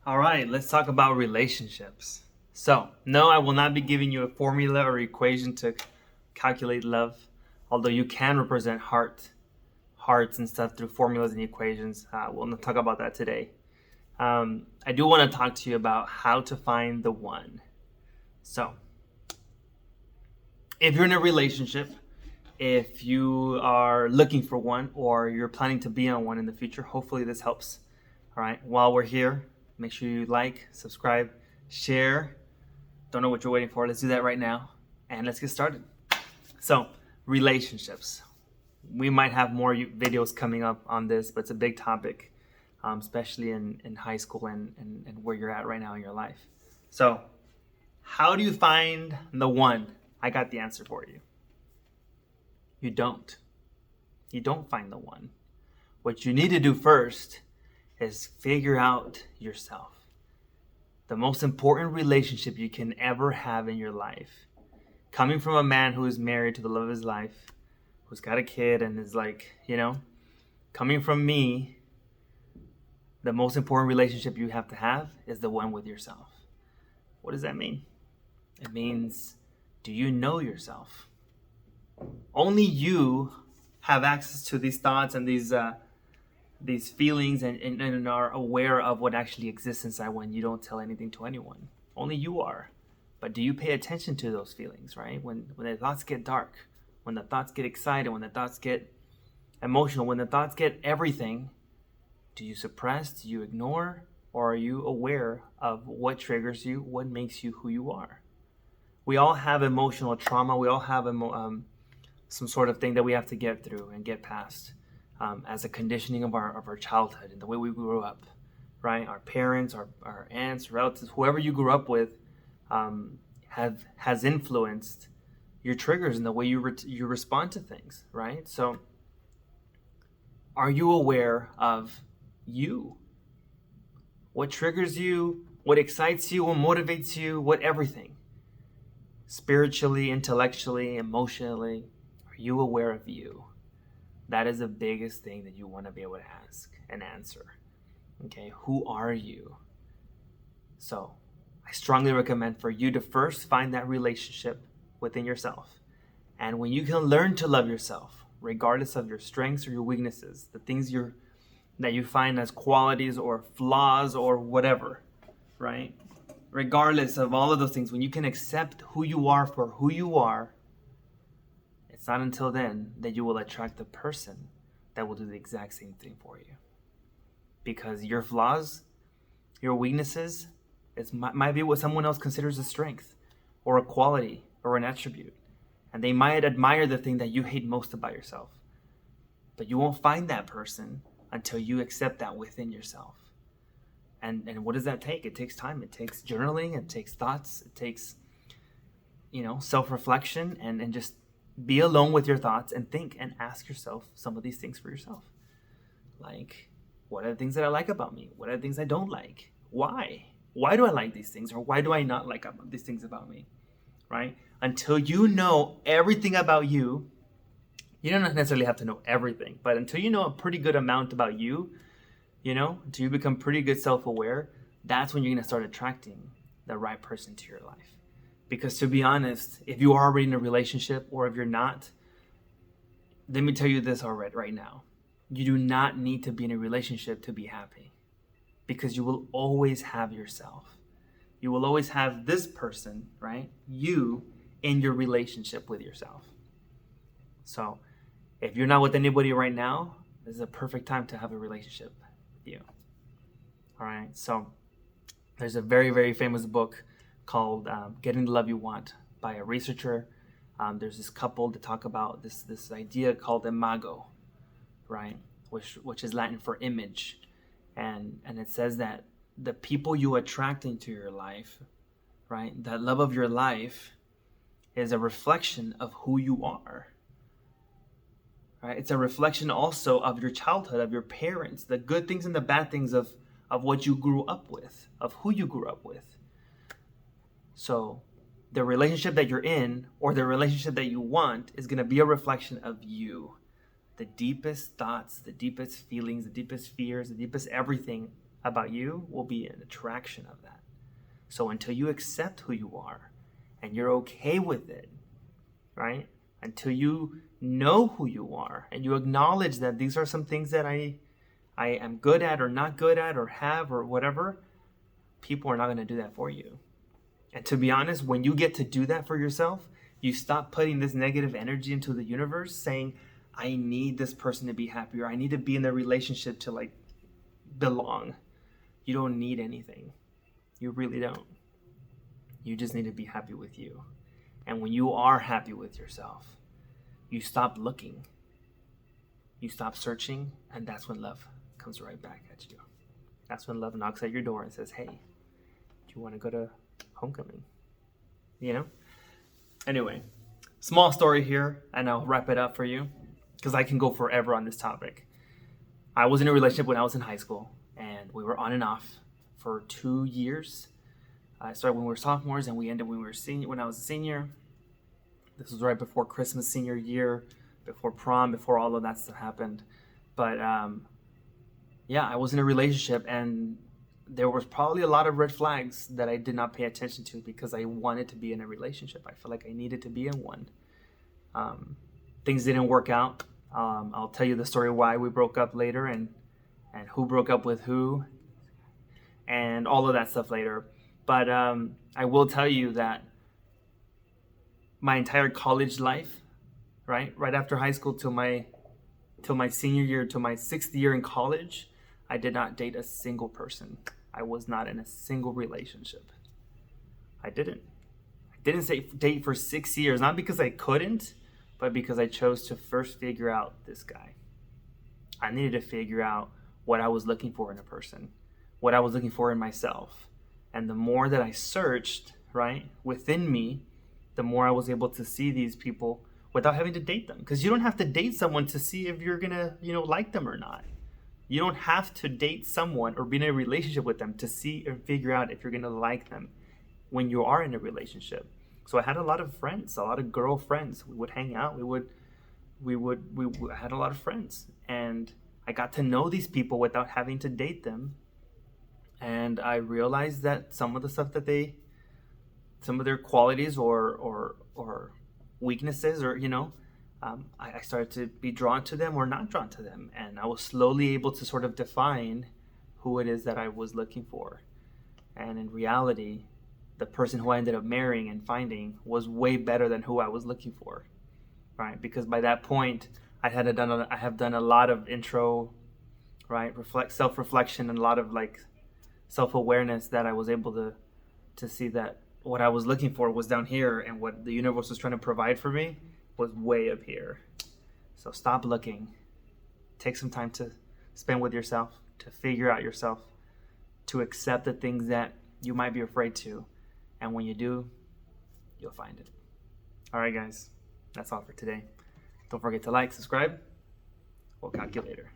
All right, let's talk about relationships. So, no, I will not be giving you a formula or equation to calculate love, although you can represent hearts and stuff through formulas and equations. We'll not talk about that today. I do want to talk to you about how to find the one. So, if you're in a relationship, if you are looking for one, or you're planning to be on one in the future, hopefully this helps. All right, while we're here, make sure you like, subscribe, share. Don't know what you're waiting for. Let's do that right now. And let's get started. So, relationships. We might have more videos coming up on this, but it's a big topic, especially in high school and where you're at right now in your life. So, how do you find the one? I got the answer for you. You don't. You don't find the one. What you need to do first is figure out yourself. The most important relationship you can ever have in your life. Coming from a man who is married to the love of his life, who's got a kid and is like, coming from me, the most important relationship you have to have is the one with yourself. What does that mean? It means, do you know yourself? Only you have access to these thoughts and these feelings and are aware of what actually exists inside when you don't tell anything to anyone. Only you are. But do you pay attention to those feelings, right? When the thoughts get dark, when the thoughts get excited, when the thoughts get emotional, when the thoughts get everything, do you suppress, do you ignore, or are you aware of what triggers you, what makes you who you are? We all have emotional trauma. We all have some sort of thing that we have to get through and get past as a conditioning of our childhood and the way we grew up, right? Our parents, our aunts, relatives, whoever you grew up with has influenced your triggers and the way you respond to things, right? So are you aware of you? What triggers you? What excites you? What motivates you? What everything? Spiritually, intellectually, emotionally, are you aware of you? That is the biggest thing that you want to be able to ask and answer. Okay, who are you? So, I strongly recommend for you to first find that relationship within yourself. And when you can learn to love yourself, regardless of your strengths or your weaknesses, the things that you find as qualities or flaws or whatever, right? Regardless of all of those things, when you can accept who you are for who you are, it's not until then that you will attract the person that will do the exact same thing for you. Because your flaws, your weaknesses, might be what someone else considers a strength or a quality or an attribute. And they might admire the thing that you hate most about yourself. But you won't find that person until you accept that within yourself. And what does that take? It takes time. It takes journaling. It takes thoughts. It takes, self-reflection and just be alone with your thoughts and think and ask yourself some of these things for yourself. Like, what are the things that I like about me? What are the things I don't like? Why? Why do I like these things? Or why do I not like these things about me? Right? Until you know everything about you, you don't necessarily have to know everything, but until you know a pretty good amount about you, until you become pretty good self-aware, that's when you're going to start attracting the right person to your life. Because to be honest, if you are already in a relationship or if you're not, let me tell you this already right now. You do not need to be in a relationship to be happy, because you will always have yourself. You will always have this person, right? You in your relationship with yourself. So if you're not with anybody right now, this is a perfect time to have a relationship with you. All right. So there's a very, very famous book called Getting the Love You Want by a researcher. There's this couple that talk about this idea called imago, right? Which is Latin for image. And it says that the people you attract into your life, right? That love of your life is a reflection of who you are. Right? It's a reflection also of your childhood, of your parents, the good things and the bad things of what you grew up with, of who you grew up with. So the relationship that you're in or the relationship that you want is going to be a reflection of you. The deepest thoughts, the deepest feelings, the deepest fears, the deepest everything about you will be an attraction of that. So until you accept who you are and you're okay with it, right? Until you know who you are and you acknowledge that these are some things that I am good at or not good at or have or whatever, people are not going to do that for you. And to be honest, when you get to do that for yourself, you stop putting this negative energy into the universe saying, I need this person to be happy, or I need to be in a relationship to like belong. You don't need anything. You really don't. You just need to be happy with you. And when you are happy with yourself, you stop looking. You stop searching, and that's when love comes right back at you. That's when love knocks at your door and says, hey, do you want to go to homecoming? You know? Anyway, small story here, and I'll wrap it up for you because I can go forever on this topic. I was in a relationship when I was in high school, and we were on and off for 2 years. I started when we were sophomores, and we ended when we were senior. When I was a senior, this was right before Christmas, senior year, before prom, before all of that stuff happened. But yeah, I was in a relationship, and there was probably a lot of red flags that I did not pay attention to because I wanted to be in a relationship. I felt like I needed to be in one. Things didn't work out. I'll tell you the story why we broke up later and who broke up with who and all of that stuff later. But I will tell you that my entire college life, right after high school till my senior year, till my 6th year in college, I did not date a single person. I was not in a single relationship. I didn't say date for 6 years, not because I couldn't, but because I chose to first figure out this guy. I needed to figure out what I was looking for in a person, what I was looking for in myself. And the more that I searched, right, within me, the more I was able to see these people without having to date them. Because you don't have to date someone to see if you're gonna, like them or not. You don't have to date someone or be in a relationship with them to see and figure out if you're gonna like them when you are in a relationship. So I had a lot of friends, a lot of girlfriends. We would hang out. We had a lot of friends, and I got to know these people without having to date them. And I realized that some of the stuff that some of their qualities or weaknesses, or I started to be drawn to them or not drawn to them, and I was slowly able to sort of define who it is that I was looking for. And in reality, the person who I ended up marrying and finding was way better than who I was looking for, right? Because by that point, I have done a lot of intro, right, self-reflection, and a lot of like self-awareness, that I was able to see that what I was looking for was down here, and what the universe was trying to provide for me was way up here. So stop looking. Take some time to spend with yourself, to figure out yourself, to accept the things that you might be afraid to. And when you do, you'll find it. All right, guys, that's all for today. Don't forget to like, subscribe. We'll calculate later.